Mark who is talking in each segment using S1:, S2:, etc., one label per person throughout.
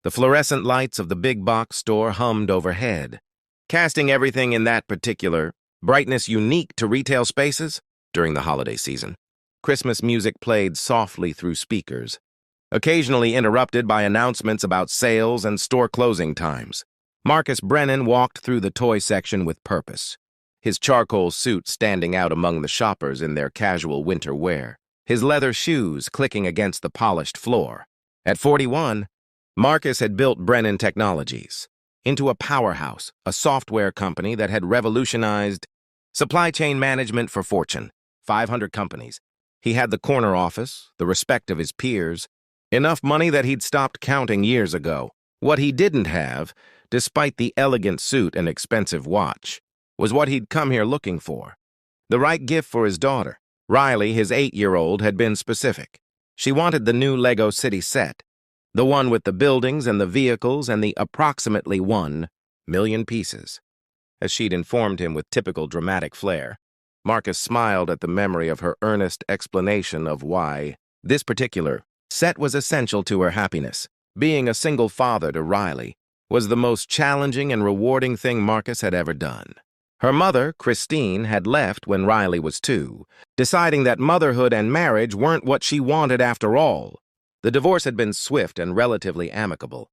S1: The fluorescent lights of the big box store hummed overhead, casting everything in that particular brightness unique to retail spaces during the holiday season. Christmas music played softly through speakers, occasionally interrupted by announcements about sales and store closing times. Marcus Brennan walked through the toy section with purpose, his charcoal suit standing out among the shoppers in their casual winter wear, his leather shoes clicking against the polished floor. At 41, Marcus had built Brennan Technologies into a powerhouse, a software company that had revolutionized supply chain management for Fortune 500 companies. He had the corner office, the respect of his peers, enough money that he'd stopped counting years ago. What he didn't have, despite the elegant suit and expensive watch, was what he'd come here looking for. The right gift for his daughter. Riley, his 8-year-old, had been specific. She wanted the new Lego City set, the one with the buildings and the vehicles and the approximately 1 million pieces. As she'd informed him with typical dramatic flair, Marcus smiled at the memory of her earnest explanation of why this particular set was essential to her happiness. Being a single father to Riley was the most challenging and rewarding thing Marcus had ever done. Her mother, Christine, had left when Riley was 2, deciding that motherhood and marriage weren't what she wanted after all. The divorce had been swift and relatively amicable.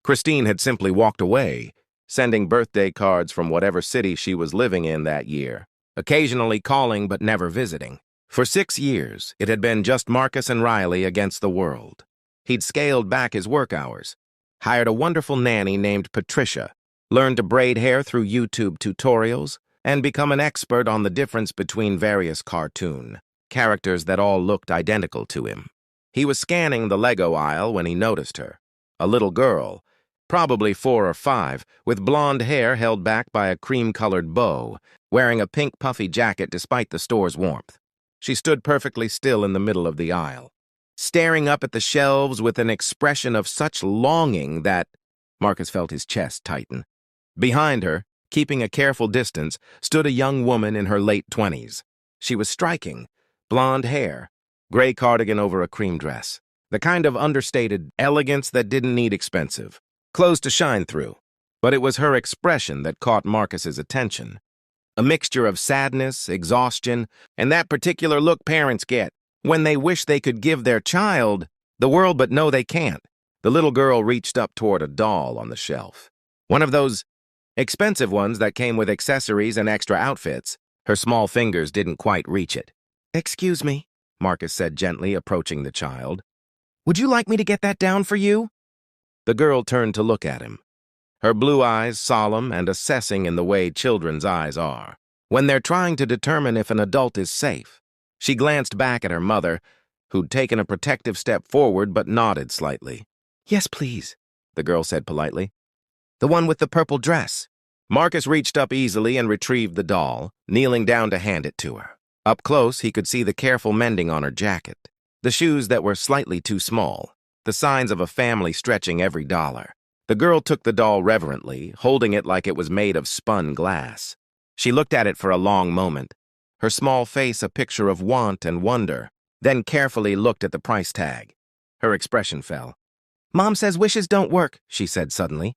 S1: Christine had simply walked away, sending birthday cards from whatever city she was living in that year, occasionally calling but never visiting. For 6 years, it had been just Marcus and Riley against the world. He'd scaled back his work hours, hired a wonderful nanny named Patricia, learned to braid hair through YouTube tutorials, and become an expert on the difference between various cartoon characters that all looked identical to him. He was scanning the Lego aisle when he noticed her, a little girl, probably 4 or 5, with blonde hair held back by a cream-colored bow, wearing a pink puffy jacket despite the store's warmth. She stood perfectly still in the middle of the aisle, staring up at the shelves with an expression of such longing that Marcus felt his chest tighten. Behind her, keeping a careful distance, stood a young woman in her late 20s. She was striking, blonde hair, gray cardigan over a cream dress, the kind of understated elegance that didn't need expensive clothes to shine through. But it was her expression that caught Marcus's attention. A mixture of sadness, exhaustion, and that particular look parents get when they wish they could give their child the world but know they can't. The little girl reached up toward a doll on the shelf. One of those expensive ones that came with accessories and extra outfits. Her small fingers didn't quite reach it. "Excuse me," Marcus said gently, approaching the child. "Would you like me to get that down for you?" The girl turned to look at him, her blue eyes solemn and assessing in the way children's eyes are when they're trying to determine if an adult is safe. She glanced back at her mother, who'd taken a protective step forward but nodded slightly. "Yes, please," the girl said politely. "The one with the purple dress." Marcus reached up easily and retrieved the doll, kneeling down to hand it to her. Up close, he could see the careful mending on her jacket, the shoes that were slightly too small, the signs of a family stretching every dollar. The girl took the doll reverently, holding it like it was made of spun glass. She looked at it for a long moment, her small face a picture of want and wonder, then carefully looked at the price tag. Her expression fell. "Mom says wishes don't work," she said suddenly,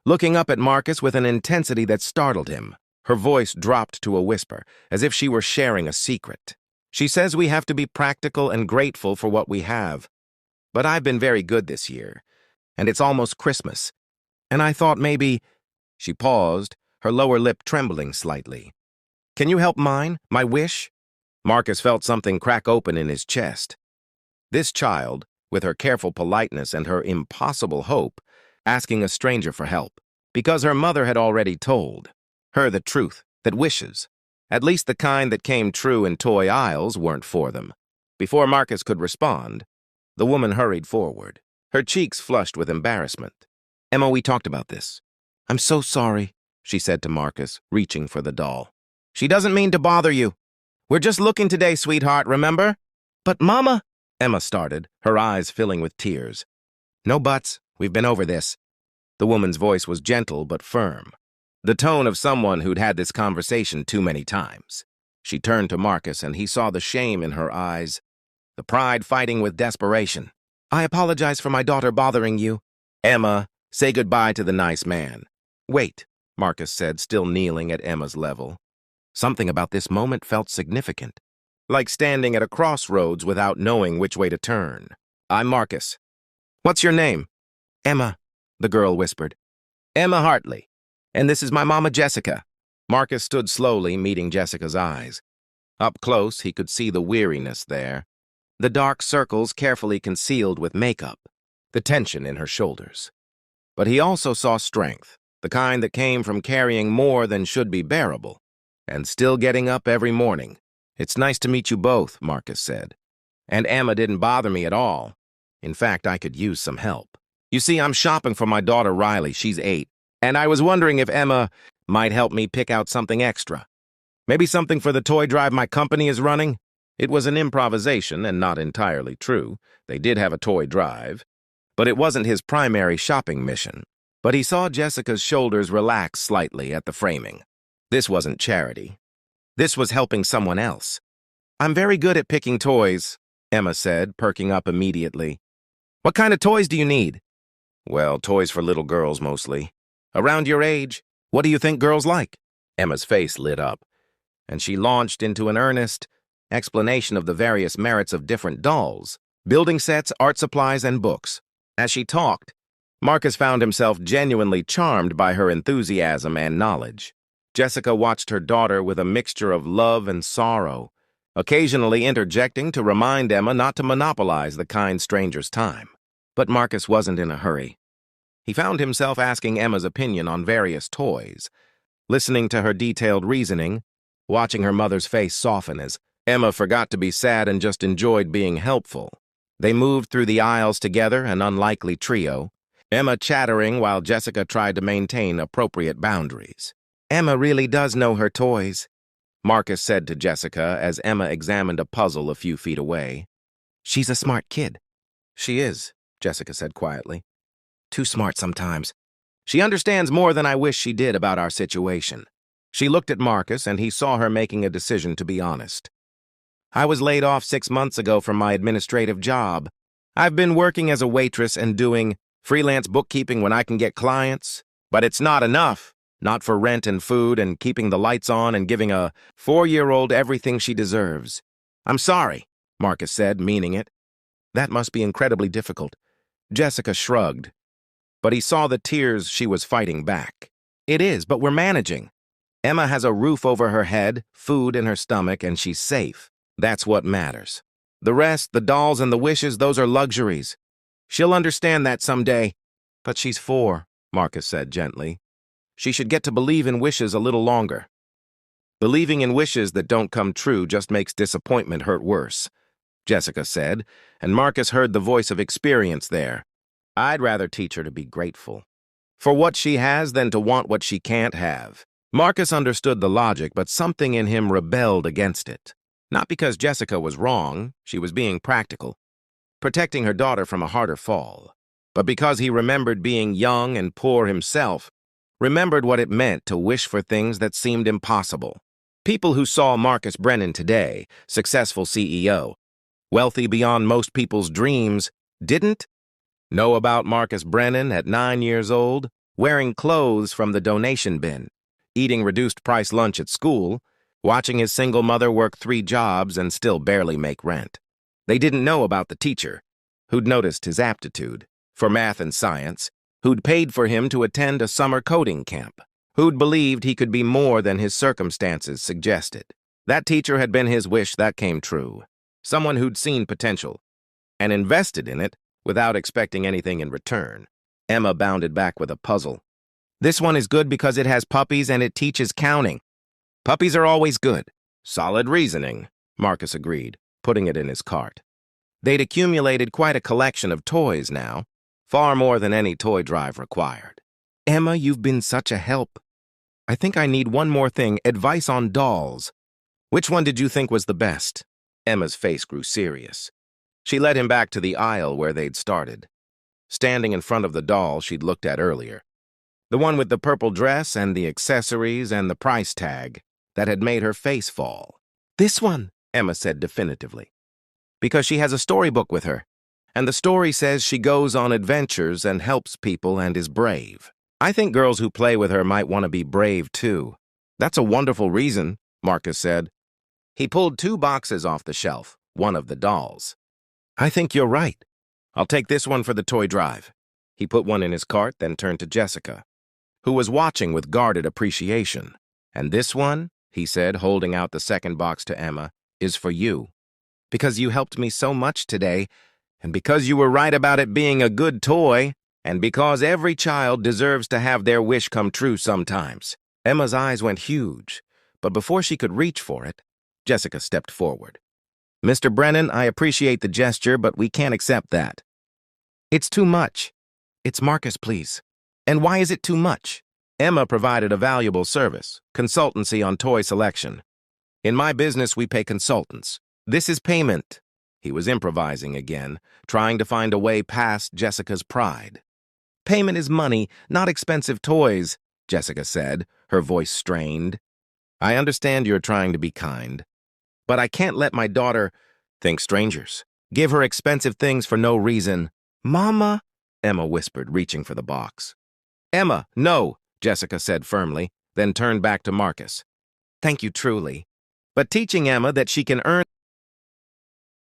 S1: looking up at Marcus with an intensity that startled him. Her voice dropped to a whisper, as if she were sharing a secret. "She says we have to be practical and grateful for what we have. But I've been very good this year, and it's almost Christmas. And I thought maybe—" She paused, her lower lip trembling slightly. "Can you help my wish?" Marcus felt something crack open in his chest. This child, with her careful politeness and her impossible hope, asking a stranger for help, because her mother had already told her the truth, that wishes, at least the kind that came true in toy aisles, weren't for them. Before Marcus could respond, the woman hurried forward, her cheeks flushed with embarrassment. "Emma, we talked about this. I'm so sorry," she said to Marcus, reaching for the doll. "She doesn't mean to bother you. We're just looking today, sweetheart, remember?" "But Mama," Emma started, her eyes filling with tears. "No buts. We've been over this." The woman's voice was gentle but firm, the tone of someone who'd had this conversation too many times. She turned to Marcus, and he saw the shame in her eyes, the pride fighting with desperation. "I apologize for my daughter bothering you. Emma, say goodbye to the nice man. Wait, Marcus said, still kneeling at Emma's level. Something about this moment felt significant, like standing at a crossroads without knowing which way to turn. I'm Marcus. What's your name? Emma, the girl whispered. Emma Hartley. And this is my mama, Jessica. Marcus stood slowly, meeting Jessica's eyes. Up close, he could see the weariness there, the dark circles carefully concealed with makeup, the tension in her shoulders. But he also saw strength, the kind that came from carrying more than should be bearable, and still getting up every morning. It's nice to meet you both, Marcus said. And Emma didn't bother me at all. In fact, I could use some help. You see, I'm shopping for my daughter Riley, she's 8, and I was wondering if Emma might help me pick out something extra. Maybe something for the toy drive my company is running? It was an improvisation and not entirely true. They did have a toy drive, but it wasn't his primary shopping mission. But he saw Jessica's shoulders relax slightly at the framing. This wasn't charity. This was helping someone else. I'm very good at picking toys, Emma said, perking up immediately. What kind of toys do you need? Well, toys for little girls mostly. Around your age, what do you think girls like? Emma's face lit up, and she launched into an earnest explanation of the various merits of different dolls, building sets, art supplies, and books. As she talked, Marcus found himself genuinely charmed by her enthusiasm and knowledge. Jessica watched her daughter with a mixture of love and sorrow, occasionally interjecting to remind Emma not to monopolize the kind stranger's time. But Marcus wasn't in a hurry. He found himself asking Emma's opinion on various toys, listening to her detailed reasoning, watching her mother's face soften as Emma forgot to be sad and just enjoyed being helpful. They moved through the aisles together, an unlikely trio, Emma chattering while Jessica tried to maintain appropriate boundaries. Emma really does know her toys, Marcus said to Jessica as Emma examined a puzzle a few feet away. She's a smart kid. She is, Jessica said quietly. Too smart sometimes. She understands more than I wish she did about our situation. She looked at Marcus, and he saw her making a decision to be honest. I was laid off 6 months ago from my administrative job. I've been working as a waitress and doing freelance bookkeeping when I can get clients, but it's not enough. Not for rent and food and keeping the lights on and giving a 4-year-old everything she deserves. I'm sorry, Marcus said, meaning it. That must be incredibly difficult. Jessica shrugged, but he saw the tears she was fighting back. It is, but we're managing. Emma has a roof over her head, food in her stomach, and she's safe. That's what matters. The rest, the dolls and the wishes, those are luxuries. She'll understand that someday. But she's 4, Marcus said gently. She should get to believe in wishes a little longer. Believing in wishes that don't come true just makes disappointment hurt worse, Jessica said, and Marcus heard the voice of experience there. I'd rather teach her to be grateful for what she has than to want what she can't have. Marcus understood the logic, but something in him rebelled against it. Not because Jessica was wrong, she was being practical, protecting her daughter from a harder fall, but because he remembered being young and poor himself, remembered what it meant to wish for things that seemed impossible. People who saw Marcus Brennan today, successful CEO, wealthy beyond most people's dreams, didn't know about Marcus Brennan at 9 years old, wearing clothes from the donation bin, eating reduced-price lunch at school, watching his single mother work 3 jobs and still barely make rent. They didn't know about the teacher, who'd noticed his aptitude for math and science, who'd paid for him to attend a summer coding camp, who'd believed he could be more than his circumstances suggested. That teacher had been his wish that came true, someone who'd seen potential and invested in it without expecting anything in return. Emma bounded back with a puzzle. This one is good because it has puppies and it teaches counting. Puppies are always good. Solid reasoning, Marcus agreed, putting it in his cart. They'd accumulated quite a collection of toys now, far more than any toy drive required. Emma, you've been such a help. I think I need one more thing, advice on dolls. Which one did you think was the best? Emma's face grew serious. She led him back to the aisle where they'd started, standing in front of the doll she'd looked at earlier. The one with the purple dress and the accessories and the price tag that had made her face fall. This one, Emma said definitively, because she has a storybook with her. And the story says she goes on adventures and helps people and is brave. I think girls who play with her might want to be brave, too. That's a wonderful reason, Marcus said. He pulled 2 boxes off the shelf, one of the dolls. I think you're right. I'll take this one for the toy drive. He put one in his cart, then turned to Jessica, who was watching with guarded appreciation. And this one, he said, holding out the second box to Emma, is for you. Because you helped me so much today, and because you were right about it being a good toy, and because every child deserves to have their wish come true sometimes. Emma's eyes went huge, but before she could reach for it, Jessica stepped forward. Mr. Brennan, I appreciate the gesture, but we can't accept that. It's too much. It's Marcus, please. And why is it too much? Emma provided a valuable service, consultancy on toy selection. In my business, we pay consultants. This is payment. He was improvising again, trying to find a way past Jessica's pride. Payment is money, not expensive toys, Jessica said, her voice strained. I understand you're trying to be kind, but I can't let my daughter think strangers. Give her expensive things for no reason. Mama, Emma whispered, reaching for the box. Emma, no, Jessica said firmly, then turned back to Marcus. Thank you truly. But teaching Emma that she can earn